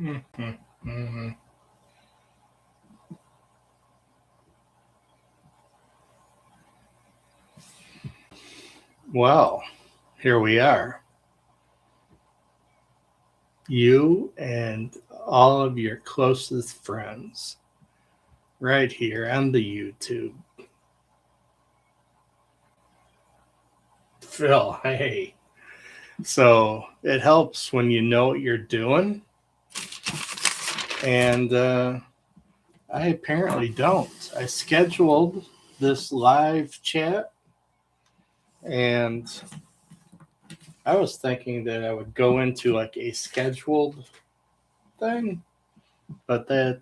Mhm, mhm. Well, here we are. You and all of your closest friends right here on the YouTube. Phil, hey. So it helps when you know what you're doing. And I apparently don't. I scheduled this live chat and I was thinking that I would go into like a scheduled thing, but that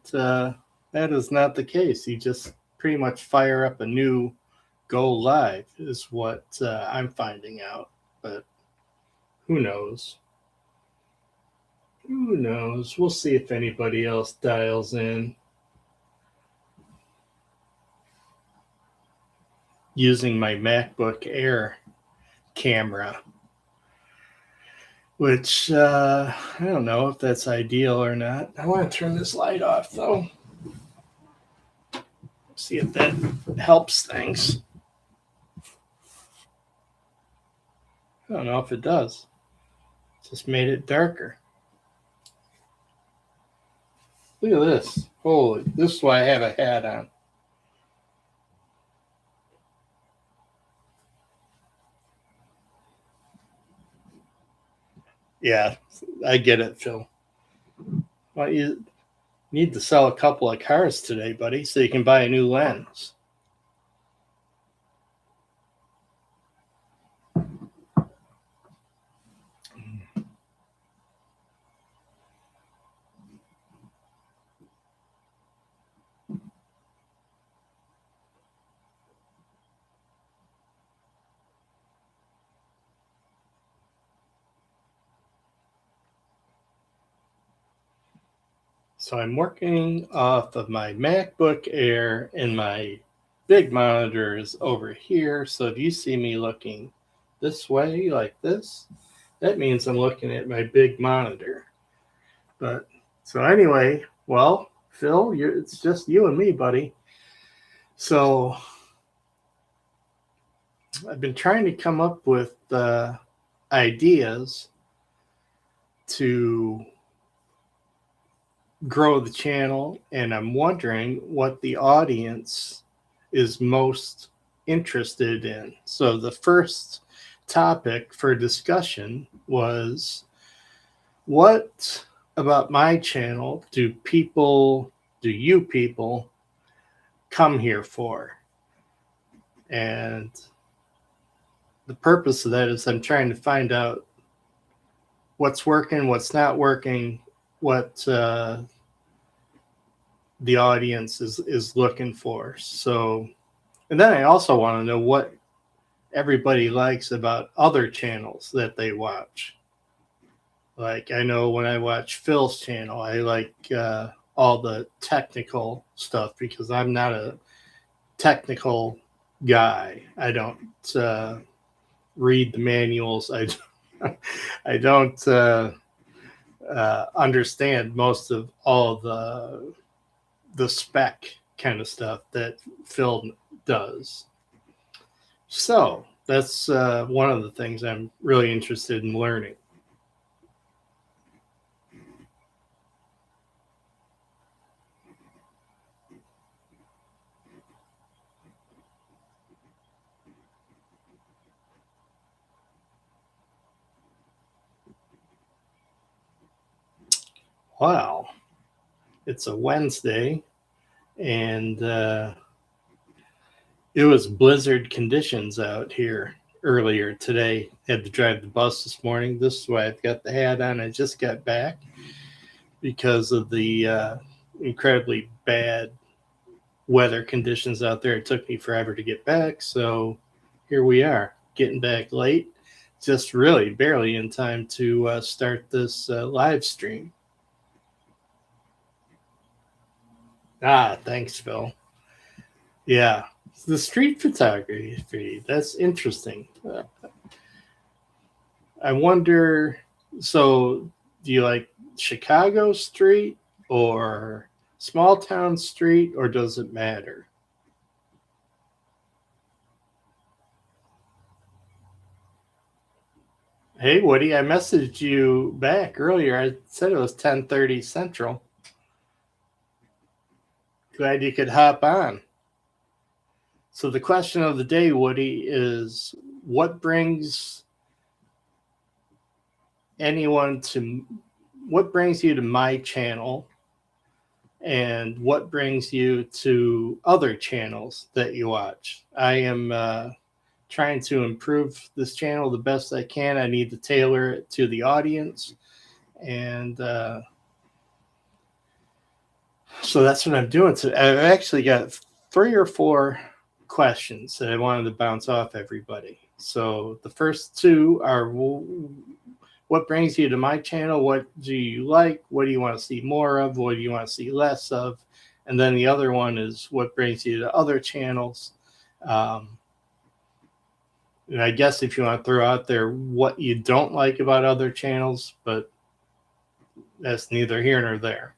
is not the case. You just pretty much fire up a new go live is what I'm finding out. But who knows? Who knows? We'll see if anybody else dials in using my MacBook Air camera, which I don't know if that's ideal or not. I want to turn this light off though. See if that helps things. I don't know if it does. Just made it darker. Look at this. Holy, this is why I have a hat on. Yeah, I get it, Phil. Well, you need to sell a couple of cars today, buddy, so you can buy a new lens. So I'm working off of my MacBook Air, and my big monitor is over here. So if you see me looking this way like this, that means I'm looking at my big monitor. But so anyway, well, Phil, it's just you and me, buddy. So I've been trying to come up with ideas to grow the channel, and I'm wondering what the audience is most interested in. So the first topic for discussion was, what about my channel do you people come here for? And the purpose of that is I'm trying to find out what's working, what's not working, what the audience is looking for. So, and then I also want to know what everybody likes about other channels that they watch. Like, I know when I watch Phil's channel, I like all the technical stuff because I'm not a technical guy. I don't read the manuals. I don't understand most of all the spec kind of stuff that Phil does. So that's one of the things I'm really interested in learning. Wow, it's a Wednesday, and it was blizzard conditions out here earlier today. Had to drive the bus this morning. This is why I've got the hat on. I just got back because of the incredibly bad weather conditions out there. It took me forever to get back, so here we are, getting back late, just really barely in time to start this live stream. Thanks, Phil. Yeah, the street photography, that's interesting. I wonder, so do you like Chicago street or small town street, or does it matter? Hey, Woody, I messaged you back earlier. I said it was 10:30 Central. Glad you could hop on. So the question of the day, Woody, is what brings what brings you to my channel, and what brings you to other channels that you watch? I am trying to improve this channel the best I can. I need to tailor it to the audience. And so that's what I'm doing. So I've actually got 3 or 4 questions that I wanted to bounce off everybody. So the first 2 are, what brings you to my channel? What do you like? What do you want to see more of? What do you want to see less of? And then the other one is, what brings you to other channels? And I guess if you want to throw out there what you don't like about other channels, but that's neither here nor there.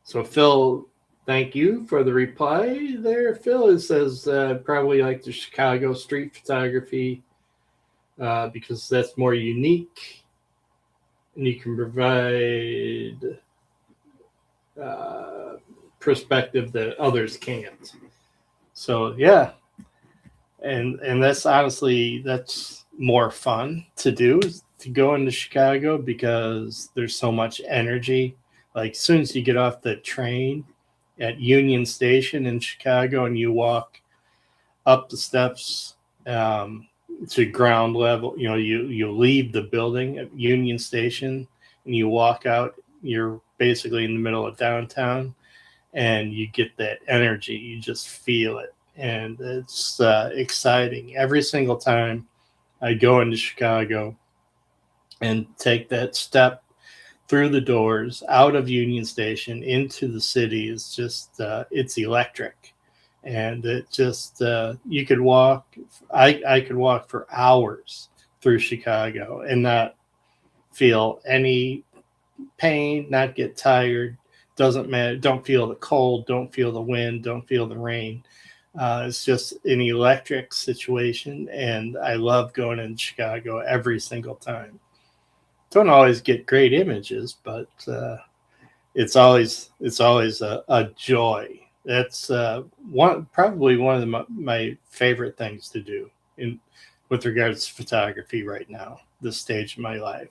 So Phil, thank you for the reply there, Phil. It says probably like the Chicago street photography because that's more unique and you can provide perspective that others can't. So yeah, and that's honestly, that's more fun to do, to go into Chicago, because there's so much energy. Like as soon as you get off the train at Union Station in Chicago and you walk up the steps to ground level, you leave the building at Union Station and you walk out, you're basically in the middle of downtown, and you get that energy. You just feel it, and it's exciting. Every single time I go into Chicago and take that step through the doors, out of Union Station into the city, is just it's electric. And it just you could walk. I could walk for hours through Chicago and not feel any pain, not get tired. Doesn't matter. Don't feel the cold. Don't feel the wind. Don't feel the rain. It's just an electric situation, and I love going in Chicago every single time. Don't always get great images, but it's always a joy. That's probably one of my favorite things to do with regards to photography right now, this stage of my life.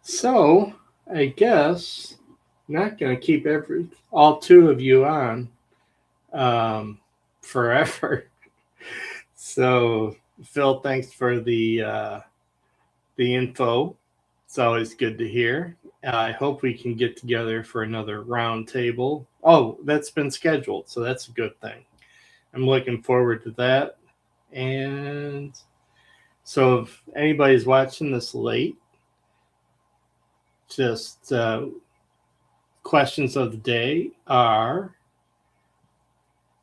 So I guess I'm not going to keep all 2 of you on forever. So Phil, thanks for the info. It's always good to hear. I hope we can get together for another round table. Oh, that's been scheduled, so that's a good thing. I'm looking forward to that. And so if anybody's watching this late, just questions of the day are,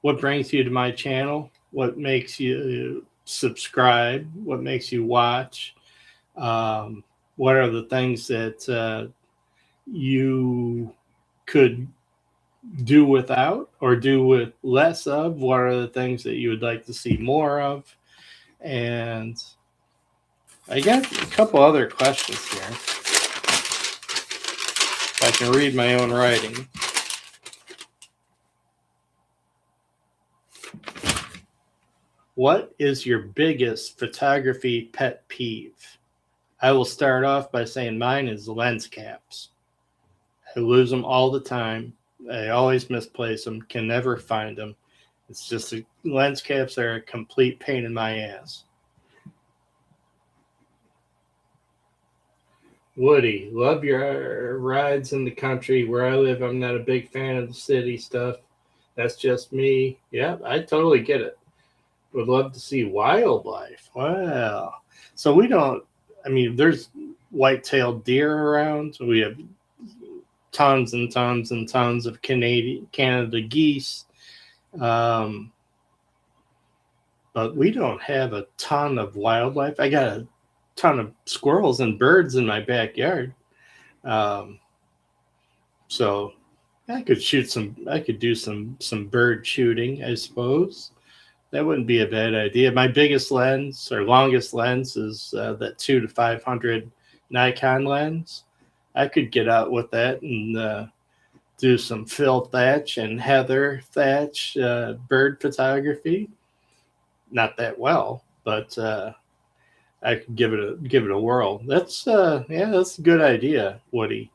what brings you to my channel? What makes you subscribe? What makes you watch? What are the things that you could do without or do with less of? What are the things that you would like to see more of? And I got a couple other questions here. If I can read my own writing. What is your biggest photography pet peeve? I will start off by saying mine is lens caps. I lose them all the time. I always misplace them, can never find them. It's just lens caps are a complete pain in my ass. Woody, love your rides in the country. Where I live, I'm not a big fan of the city stuff. That's just me. Yeah, I totally get it. Would love to see wildlife. Wow. So we don't, I mean, there's white-tailed deer around. We have tons and tons and tons of Canada geese. Um, but we don't have a ton of wildlife. I got a ton of squirrels and birds in my backyard. Um, so I could shoot some. I could do some bird shooting, I suppose. That wouldn't be a bad idea. My biggest lens or longest lens is that 2 to 500 Nikon lens. I could get out with that and do some Phil Thatch and Heather Thatch bird photography. Not that well, but I could give it a whirl. That's yeah, that's a good idea, Woody.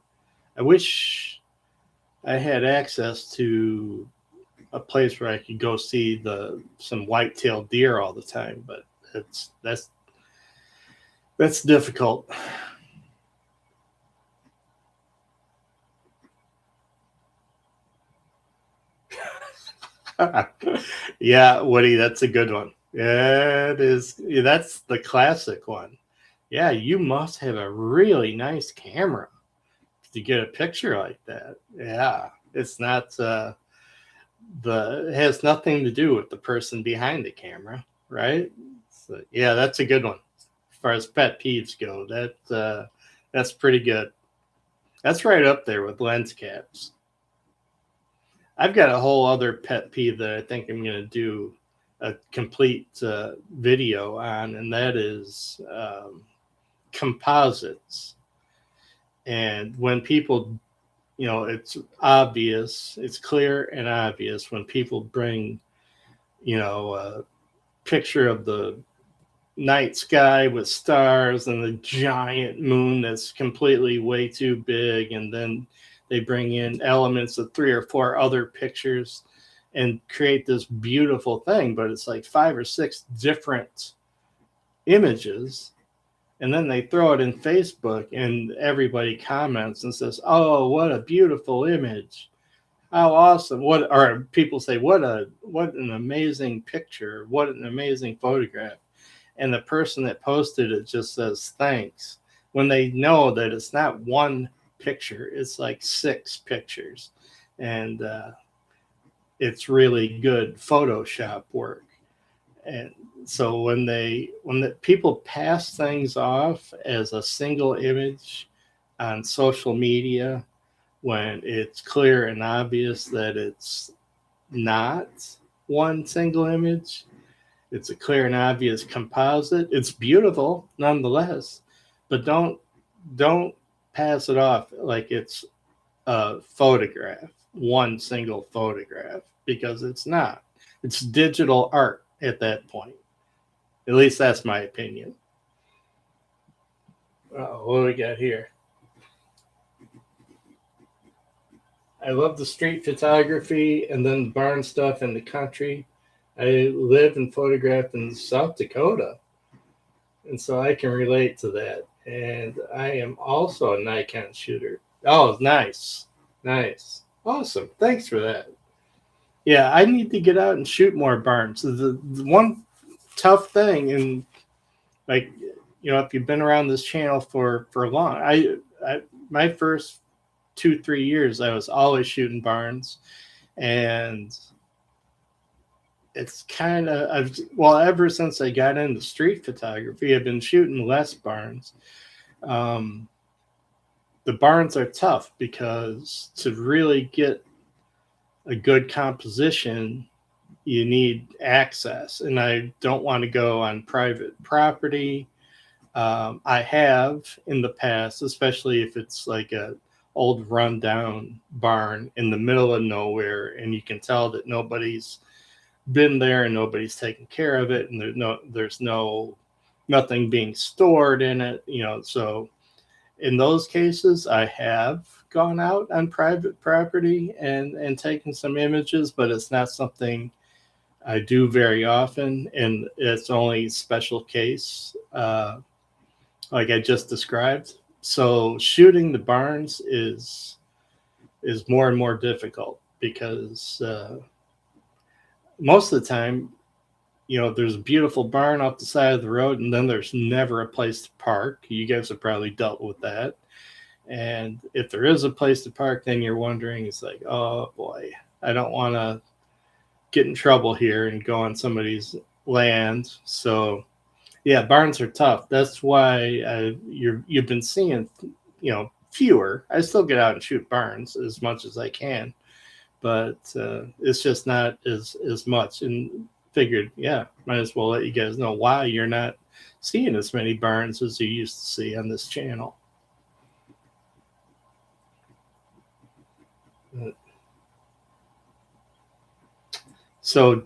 I wish I had access to a place where I could go see some white-tailed deer all the time, but it's that's difficult. Yeah, Woody, that's a good one. Yeah, it is. Yeah, that's the classic one. Yeah, you must have a really nice camera to get a picture like that. Yeah, it's not it has nothing to do with the person behind the camera, right? So, yeah, that's a good one. As far as pet peeves go, that's pretty good. That's right up there with lens caps. I've got a whole other pet peeve that I think I'm going to do a complete video on, and that is composites. And when people, it's obvious, it's clear and obvious when people bring, a picture of the night sky with stars and the giant moon that's completely way too big, and then they bring in elements of 3 or 4 other pictures and create this beautiful thing, but it's like 5 or 6 different images, and then they throw it in Facebook and everybody comments and says, "Oh, what a beautiful image. How awesome." What or people say, what an amazing picture, what an amazing photograph." And the person that posted it just says thanks, when they know that it's not one picture, it's like 6 pictures, and it's really good Photoshop work. And so when the people pass things off as a single image on social media, when it's clear and obvious that it's not one single image, it's a clear and obvious composite. It's beautiful nonetheless, but don't pass it off like it's a photograph, one single photograph, because it's not. It's digital art at that point. At least that's my opinion. Oh, what do we got here? I love the street photography and then barn stuff in the country. I live and photograph in South Dakota, and so I can relate to that. And I am also a Nikon shooter. Oh, nice, nice, awesome. Thanks for that. Yeah, I need to get out and shoot more barns. The one tough thing, and like if you've been around this channel for long, I my first 2 3 years I was always shooting barns, and it's kind of ever since I got into street photography, I've been shooting less barns. Um, the barns are tough because to really get a good composition, you need access, and I don't want to go on private property. I have in the past, especially if it's like a old rundown barn in the middle of nowhere, and you can tell that nobody's been there and nobody's taken care of it, and there's nothing being stored in it. So in those cases, I have gone out on private property and taken some images, but it's not something I do very often, and it's only special case, like I just described. So shooting the barns is more and more difficult because most of the time, there's a beautiful barn off the side of the road, and then there's never a place to park. You guys have probably dealt with that. And if there is a place to park, then you're wondering, it's like, oh boy, I don't want to get in trouble here and go on somebody's land. So yeah, barns are tough. That's why you've been seeing, fewer. I still get out and shoot barns as much as I can, but it's just not as much. And figured, yeah, might as well let you guys know why you're not seeing as many barns as you used to see on this channel. So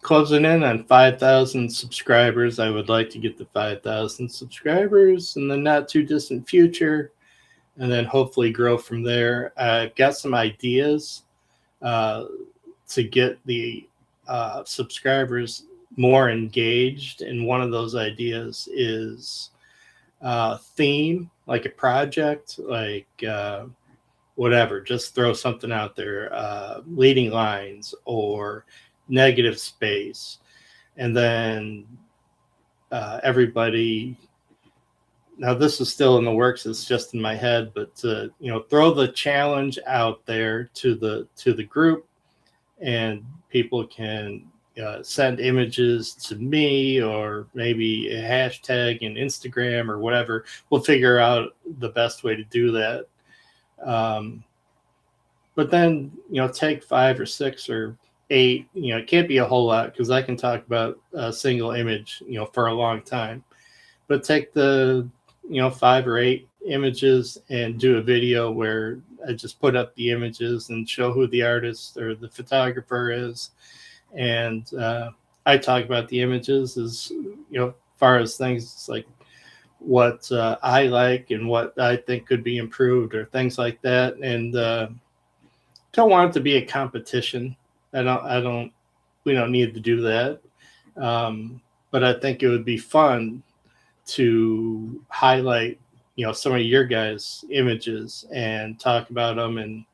closing in on 5,000 subscribers. I would like to get to 5,000 subscribers in the not too distant future, and then hopefully grow from there. I've got some ideas to get the subscribers more engaged, and one of those ideas is theme, like a project, like whatever. Just throw something out there, leading lines or negative space, and then everybody. Now this is still in the works. It's just in my head, but throw the challenge out there to the group, and people can send images to me, or maybe a hashtag in Instagram or whatever. We'll figure out the best way to do that. But then take 5 or 6 or 8. It can't be a whole lot because I can talk about a single image for a long time. But take the 5 or 8 images and do a video where I just put up the images and show who the artist or the photographer is, and I talk about the images as far as things like what I like and what I think could be improved or things like that. And don't want it to be a competition. We don't need to do that. But I think it would be fun to highlight, some of your guys' images and talk about them and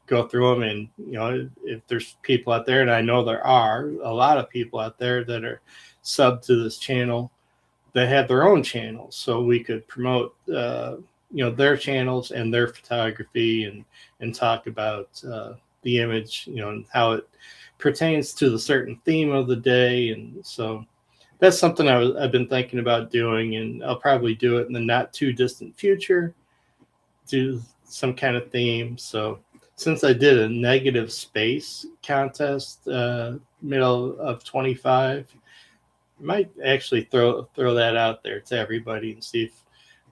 go through them. And, if there's people out there, and I know there are a lot of people out there that are sub to this channel that have their own channels, so we could promote, their channels and their photography, and talk about the image, and how it pertains to the certain theme of the day. And so that's something I've been thinking about doing, and I'll probably do it in the not too distant future, do some kind of theme. So since I did a negative space contest middle of 25, I might actually throw that out there to everybody and see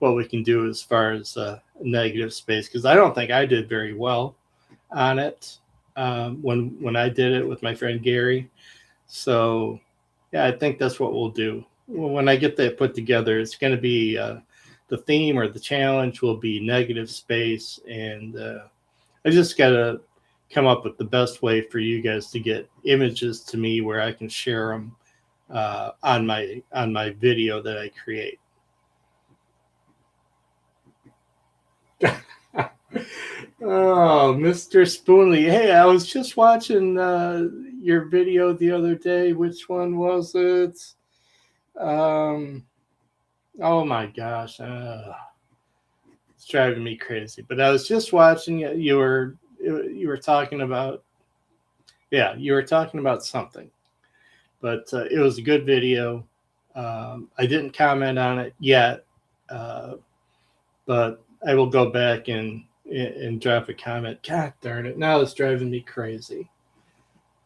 what we can do as far as negative space, because I don't think I did very well on it when I did it with my friend Gary. So yeah, I think that's what we'll do. When I get that put together, it's going to be the theme or the challenge will be negative space, and I just got to come up with the best way for you guys to get images to me where I can share them on my video that I create. Oh, Mr. Spoonley. Hey, I was just watching your video the other day. Which one was it? Oh my gosh. It's driving me crazy. But I was just watching it. You were talking about, yeah, you were talking about something. But it was a good video. I didn't comment on it yet, but I will go back and drop a comment. God darn it. Now it's driving me crazy.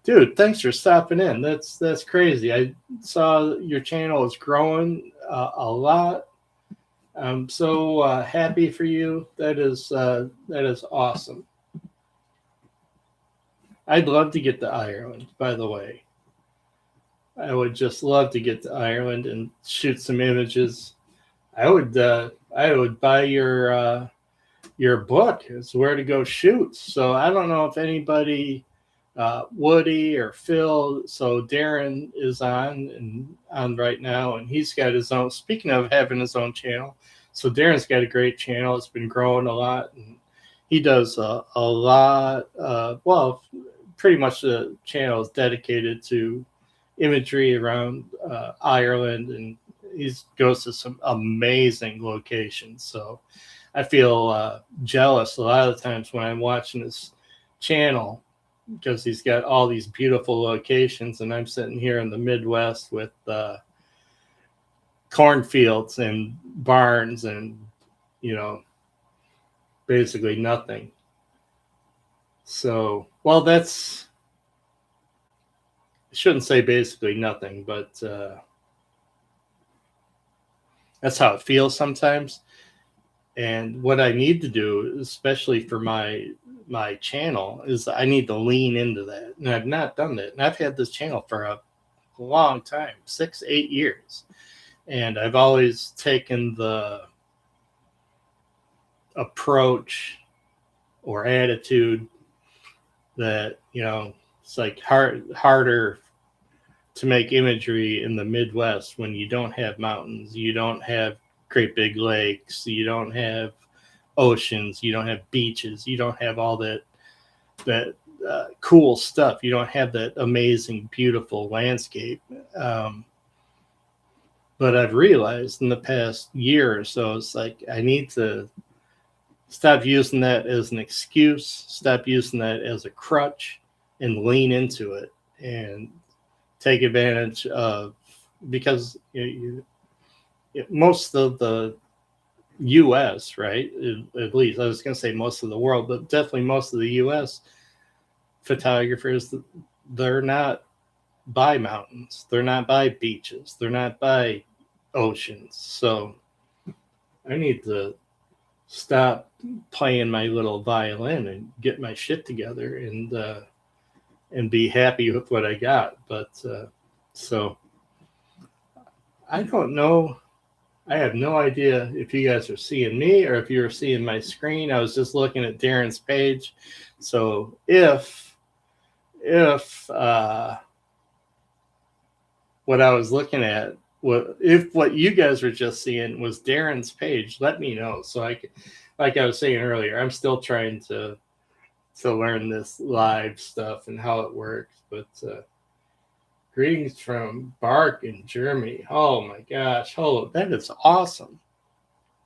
Dude, thanks for stopping in. That's crazy. I saw your channel is growing a lot. I'm so happy for you. That is awesome. I'd love to get to Ireland, by the way. I would just love to get to Ireland and shoot some images. I would buy your book. It's where to go shoot. So I don't know if anybody, Woody or Phil. So Darren is on right now, and he's got his own. Speaking of having his own channel, So Darren's got a great channel. It's been growing a lot, and he does a lot. Well, pretty much the channel is dedicated to imagery around Ireland, and he goes to some amazing locations. So I feel jealous a lot of the times when I'm watching his channel, because he's got all these beautiful locations, and I'm sitting here in the Midwest with cornfields and barns and, you know, basically nothing. So, well, that's, I shouldn't say basically nothing, but that's how it feels sometimes. And what I need to do, especially for my channel, is I need to lean into that. And I've not done that. And I've had this channel for a long time, 6-8 years. And I've always taken the approach or attitude that, you know, it's like harder to make imagery in the Midwest when you don't have mountains, you don't have great big lakes, you don't have oceans, you don't have beaches, you don't have all that cool stuff, you don't have that amazing, beautiful landscape. But I've realized in the past year or so, it's like I need to stop using that as an excuse, stop using that as a crutch, and lean into it and take advantage of, because most of the U.S., right? At least I was going to say most of the world, but definitely most of the U.S. photographers, they're not by mountains, they're not by beaches, they're not by oceans. So I need to stop playing my little violin and get my shit together and be happy with what I got. But so I don't know. I have no idea if you guys are seeing me or if you're seeing my screen. I was just looking at Darren's page. So if what I was looking at, if what you guys were just seeing was Darren's page, let me know. So I could, like I was saying earlier, I'm still trying to learn this live stuff and how it works. But greetings from Bark in Germany. Oh my gosh. Oh, that is awesome.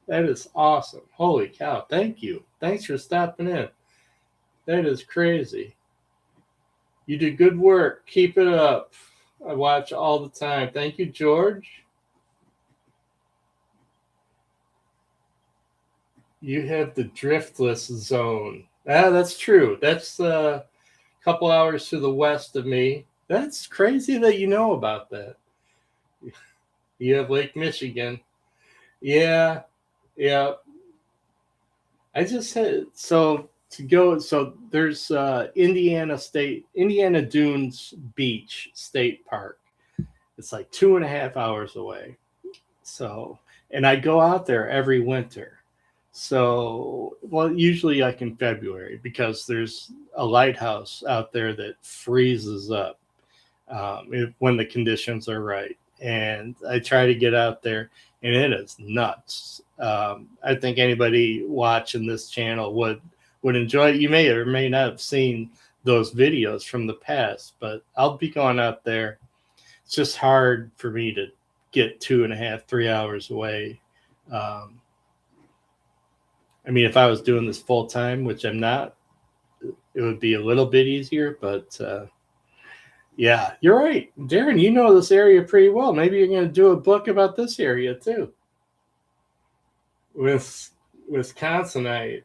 That is awesome. Holy cow. Thank you. Thanks for stopping in. That is crazy. You do good work. Keep it up. I watch all the time. Thank you, George. You have the driftless zone. Ah, that's true. That's a couple hours to the west of me. That's crazy that you know about that. You have Lake Michigan. Yeah, yeah. I just said, so to go, so there's Indiana Dunes Beach State Park. It's like 2.5 hours away. So, and I go out there every winter. So, well, usually like in February, because there's a lighthouse out there that freezes up when the conditions are right. And I try to get out there, and it is nuts. I think anybody watching this channel would enjoy it. You may or may not have seen those videos from the past, but I'll be going out there. It's just hard for me to get 2.5-3 hours away. I mean, if I was doing this full time, which I'm not, it would be a little bit easier. But yeah, you're right, Darren. You know this area pretty well. Maybe you're going to do a book about this area too. With Wisconsin, I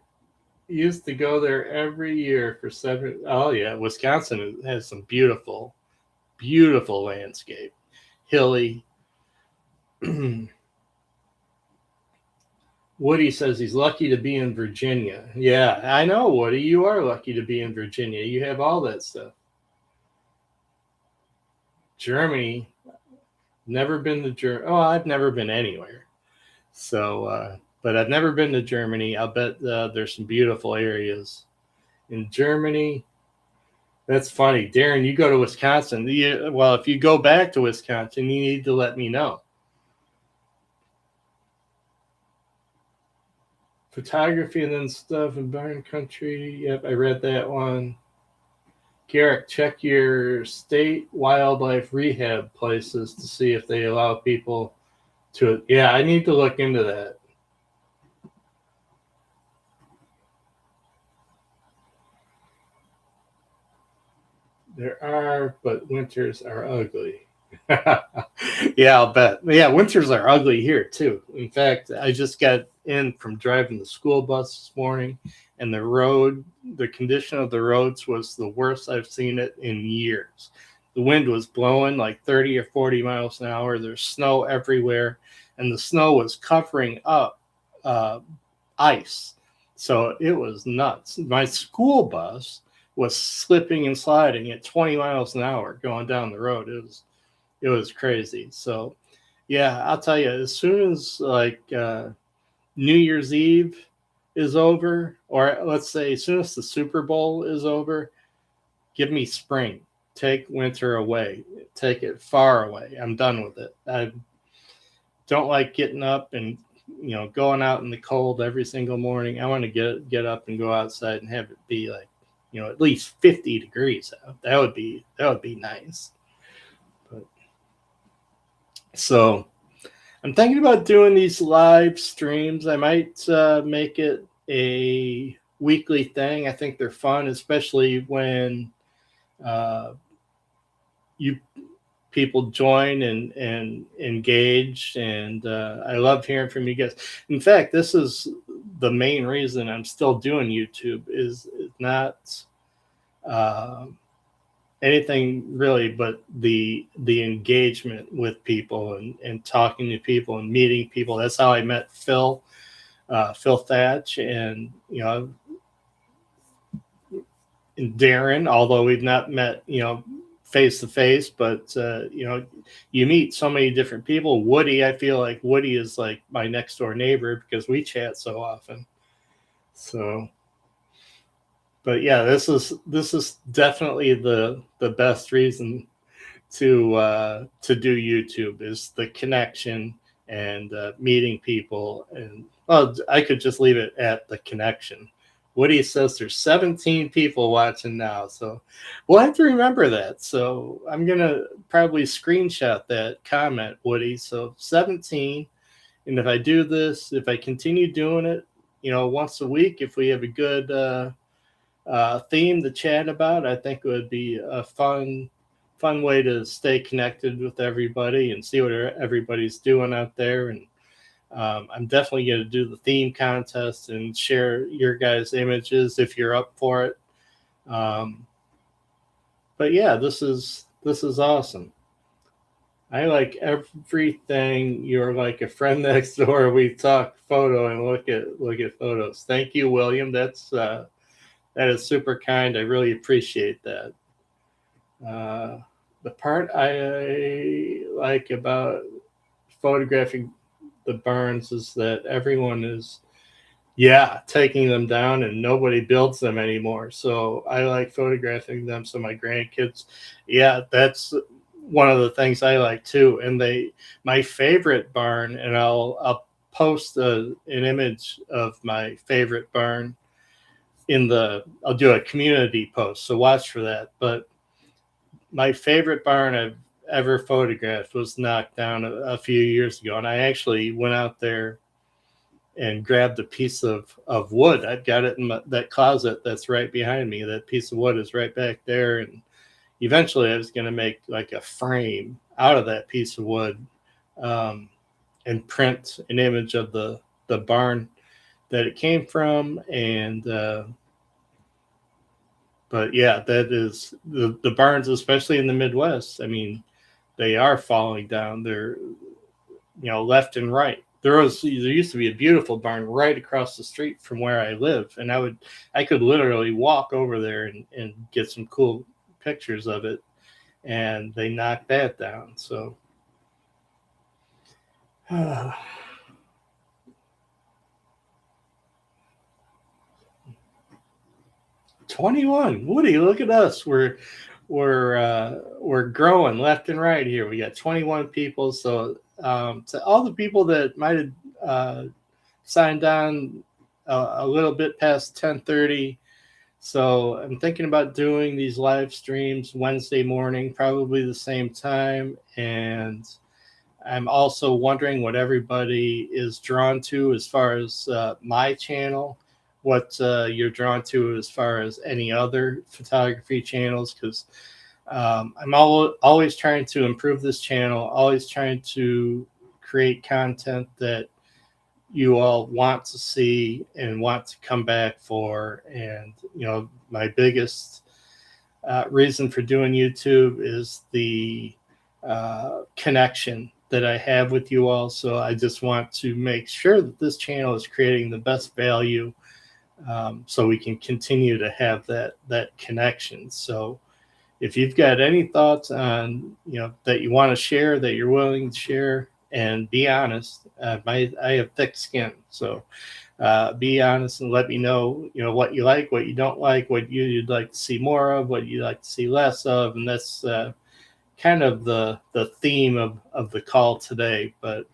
used to go there every year for 7. Oh yeah, Wisconsin has some beautiful, beautiful landscape, hilly. Woody says he's lucky to be in Virginia. Yeah, I know, Woody. You are lucky to be in Virginia. You have all that stuff. Germany, never been to Germany. Oh, I've never been anywhere. So, but I've never been to Germany. I'll bet there's some beautiful areas in Germany. That's funny. Darren, you go to Wisconsin. Well, if you go back to Wisconsin, you need to let me know. Photography and then stuff in barn country. Yep, I read that one. Garrick, check your state wildlife rehab places to see if they allow people to. Yeah, I need to look into that. There are, but winters are ugly. Yeah, I'll bet. Yeah, winters are ugly here too. In fact, I just got in from driving the school bus this morning, and the condition of the roads was the worst I've seen it in years. The wind was blowing like 30 or 40 miles an hour. There's snow everywhere, and the snow was covering up ice. So it was nuts. My school bus was slipping and sliding at 20 miles an hour going down the road. It was crazy. So yeah, I'll tell you, as soon as like New Year's Eve is over, or let's say as soon as the Super Bowl is over, give me spring. Take winter away. Take it far away. I'm done with it. I don't like getting up and going out in the cold every single morning. I want to get up and go outside and have it be like at least 50 degrees out. That would be nice. But so I'm thinking about doing these live streams. I might make it a weekly thing. I think they're fun, especially when you people join and engage. And I love hearing from you guys. In fact, this is the main reason I'm still doing YouTube. Is not anything really, but the engagement with people and talking to people and meeting people. That's how I met Phil Thatch, and and Darren, although we've not met face to face, but you meet so many different people. Woody, I feel like Woody is like my next door neighbor because we chat so often. So but yeah, this is definitely the best reason to do YouTube, is the connection and meeting people. And I could just leave it at the connection. Woody says there's 17 people watching now, so we'll have to remember that. So I'm gonna probably screenshot that comment, Woody. So 17, and if I do this, if I continue doing it, once a week, if we have a good theme to chat about, I think it would be a fun way to stay connected with everybody and see what everybody's doing out there. And I'm definitely going to do the theme contest and share your guys' images if you're up for it. But yeah, this is awesome. I like everything. You're like a friend next door. We talk photo and look at photos. Thank you, William. That is super kind. I really appreciate that. The part I like about photographing the barns is that everyone is taking them down, and nobody builds them anymore. So I like photographing them so my grandkids, that's one of the things I like too. And my favorite barn, and I'll post an image of my favorite barn I'll do a community post, so watch for that. But my favorite barn I've ever photographed was knocked down a few years ago, and I actually went out there and grabbed a piece of wood. I've got it in that closet that's right behind me. That piece of wood is right back there, and eventually I was going to make like a frame out of that piece of wood and print an image of the barn that it came from. And but yeah, that is the barns, especially in the Midwest. I mean, they are falling down. They're left and right. There used to be a beautiful barn right across the street from where I live, and I could literally walk over there and get some cool pictures of it, and they knocked that down. So 21. Woody, look at us. We're growing left and right here. We got 21 people. So to all the people that might have signed on a little bit past 10:30. So I'm thinking about doing these live streams Wednesday morning, probably the same time. And I'm also wondering what everybody is drawn to as far as my channel, what you're drawn to as far as any other photography channels, because I'm always trying to improve this channel, always trying to create content that you all want to see and want to come back for. And, you know, my biggest reason for doing YouTube is the connection that I have with you all. So I just want to make sure that this channel is creating the best value, so we can continue to have that connection. So if you've got any thoughts on, you know, that you want to share, that you're willing to share, and be honest, I have thick skin, so be honest and let me know, you know, what you like, what you don't like, what you'd like to see more of, what you'd like to see less of. And that's kind of the theme of the call today. But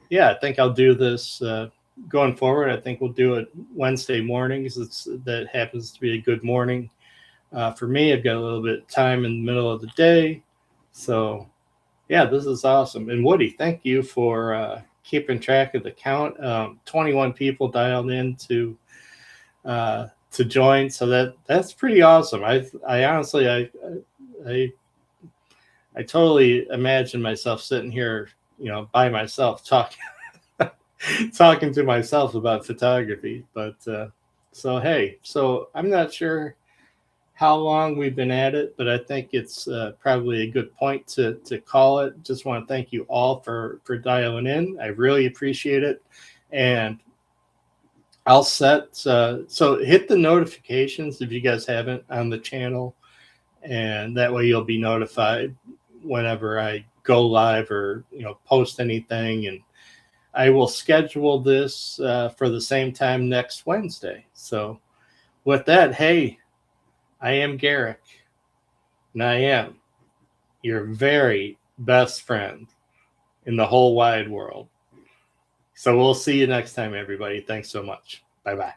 yeah, I think I'll do this going forward. I think we'll do it Wednesday mornings. That happens to be a good morning for me. I've got a little bit of time in the middle of the day, so yeah, this is awesome. And Woody, thank you for keeping track of the count. 21 people dialed in to join, so that's pretty awesome. I honestly I totally imagine myself sitting here, you know, by myself talking talking to myself about photography. But so hey, so I'm not sure how long we've been at it, but I think it's probably a good point to call it. Just want to thank you all for dialing in. I really appreciate it. And I'll set, so hit the notifications if you guys haven't on the channel, and that way you'll be notified whenever I go live or, you know, post anything. And I will schedule this for the same time next Wednesday. So with that, hey, I am Garrick, and I am your very best friend in the whole wide world. So we'll see you next time, everybody. Thanks so much. Bye-bye.